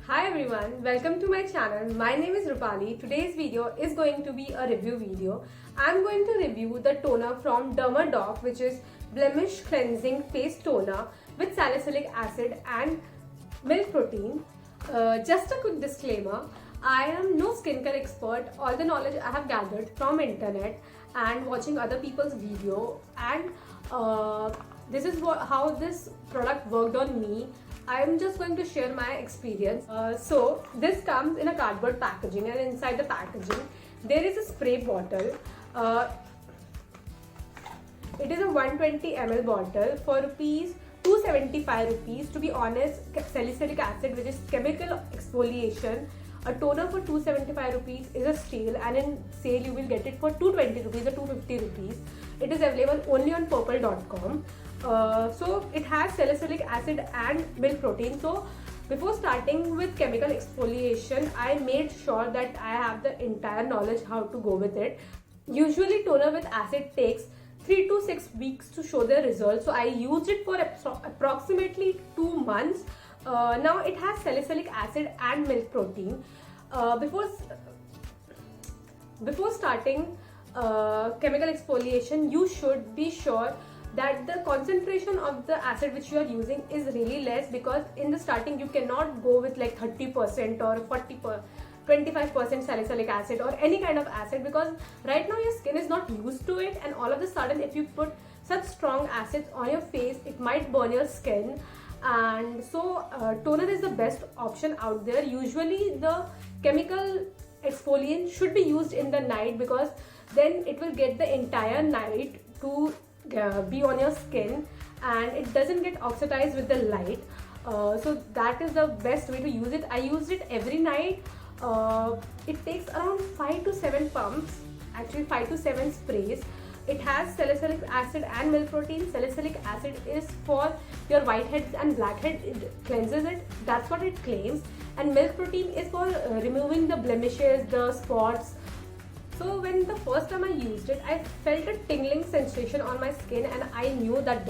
Hi everyone, welcome to my channel. My name is Rupali. Today's video is going to be a review video. I'm going to review the toner from Dermadoc, which is Blemish Cleansing Face Toner with salicylic acid and milk protein. Just a quick disclaimer, I am no skincare expert. All the knowledge I have gathered from internet and watching other people's video, and this is how this product worked on me. I am just going to share my experience. So this comes in a cardboard packaging, and inside the packaging there is a spray bottle. It is a 120 ml bottle for rupees 275 rupees. To be honest, salicylic acid, which is chemical exfoliation, a toner for 275 rupees is a steal, and in sale you will get it for 220 rupees or 250 rupees. It is available only on purple.com. So it has salicylic acid and milk protein. So before starting with chemical exfoliation, I made sure that I have the entire knowledge how to go with it. Usually toner with acid takes 3 to 6 weeks to show the results. So I used it for approximately 2 months. Now it has salicylic acid and milk protein. Before starting chemical exfoliation, you should be sure that the concentration of the acid which you are using is really less, because in the starting you cannot go with like 30% or 25% salicylic acid or any kind of acid, because right now your skin is not used to it, and all of a sudden if you put such strong acids on your face, it might burn your skin. And so toner is the best option out there. Usually the chemical exfoliant should be used in the night, because then it will get the entire night to be on your skin and it doesn't get oxidized with the light. So that is the best way to use it. I used it every night. It takes around 5 to 7 pumps, actually 5 to 7 sprays. It has salicylic acid and milk protein. Salicylic acid is for your whiteheads and blackheads. It cleanses it. That's what it claims. And milk protein is for removing the blemishes, the spots. So when the first time I used it, I felt a tingling sensation on my skin, and I knew that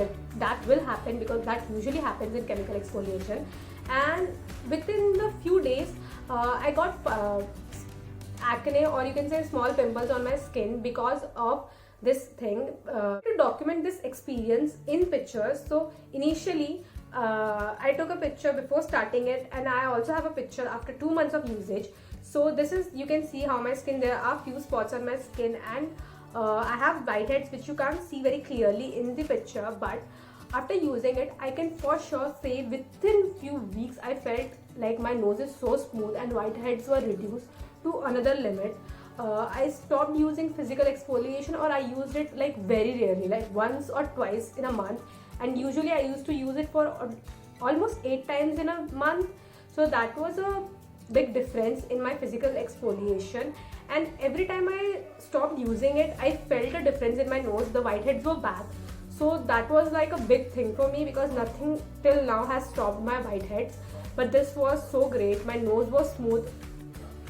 will happen, because that usually happens in chemical exfoliation. And within the few days, I got acne, or you can say small pimples on my skin because of this thing. To document this experience in pictures, so initially I took a picture before starting it, and I also have a picture after 2 months of usage. So this is, you can see how my skin, there are few spots on my skin, and I have whiteheads which you can't see very clearly in the picture, but after using it, I can for sure say within few weeks I felt like my nose is so smooth and whiteheads were reduced to another limit. I stopped using physical exfoliation, or I used it like very rarely, like once or twice in a month, and usually I used to use it for almost 8 times in a month. So that was a big difference in my physical exfoliation, and every time I stopped using it, I felt a difference in my nose. The whiteheads were back. So that was like a big thing for me, because nothing till now has stopped my whiteheads, but this was so great. My nose was smooth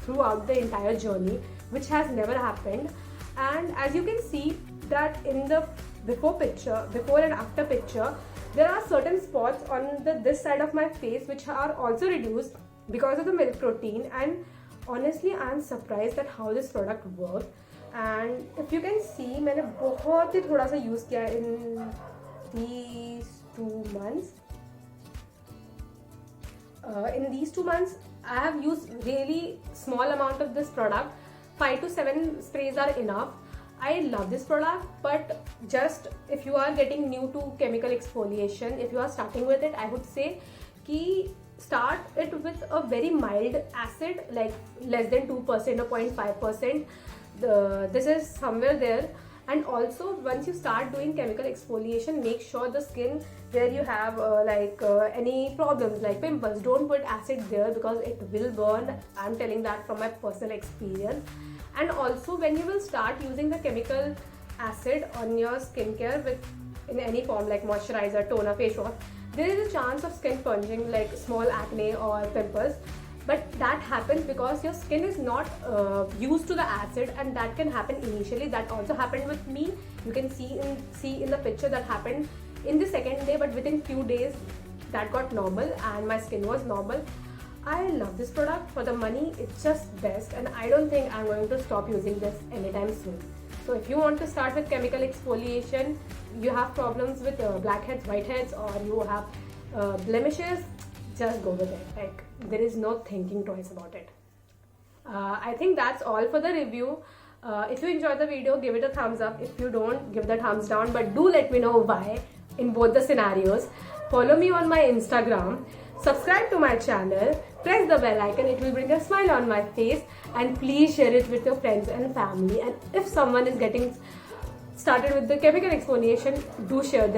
throughout the entire journey, which has never happened. And as you can see that in the before and after picture, there are certain spots on this side of my face which are also reduced because of the milk protein. And honestly, I am surprised at how this product works. And if you can see, मैंने बहुत ही थोड़ा सा use किया in these 2 months. In these 2 months, I have used really small amount of this product. 5 to 7 sprays are enough. I love this product, but just if you are getting new to chemical exfoliation, if you are starting with it, I would say कि start it with a very mild acid, like less than 2% or 0.5%. This is somewhere there. And also, once you start doing chemical exfoliation, make sure the skin where you have any problems like pimples, don't put acid there, because it will burn. I'm telling that from my personal experience. And also, when you will start using the chemical acid on your skincare in any form, like moisturizer, toner, face wash, there is a chance of skin purging, like small acne or pimples. But that happens because your skin is not used to the acid, and that can happen initially. That also happened with me. You can see in the picture that happened in the second day, but within few days that got normal and my skin was normal. I love this product. For the money, it's just best, and I don't think I'm going to stop using this anytime soon. So if you want to start with chemical exfoliation, you have problems with blackheads, whiteheads, or you have blemishes, just go with it. Like, there is no thinking twice about it. I think that's all for the review. If you enjoyed the video, give it a thumbs up. If you don't, give the thumbs down, but do let me know why in both the scenarios. Follow me on my Instagram, subscribe to my channel, press the bell icon, it will bring a smile on my face, and please share it with your friends and family. And if someone is getting started with the chemical exfoliation, do share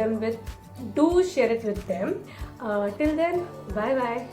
it with them. Till then, bye bye.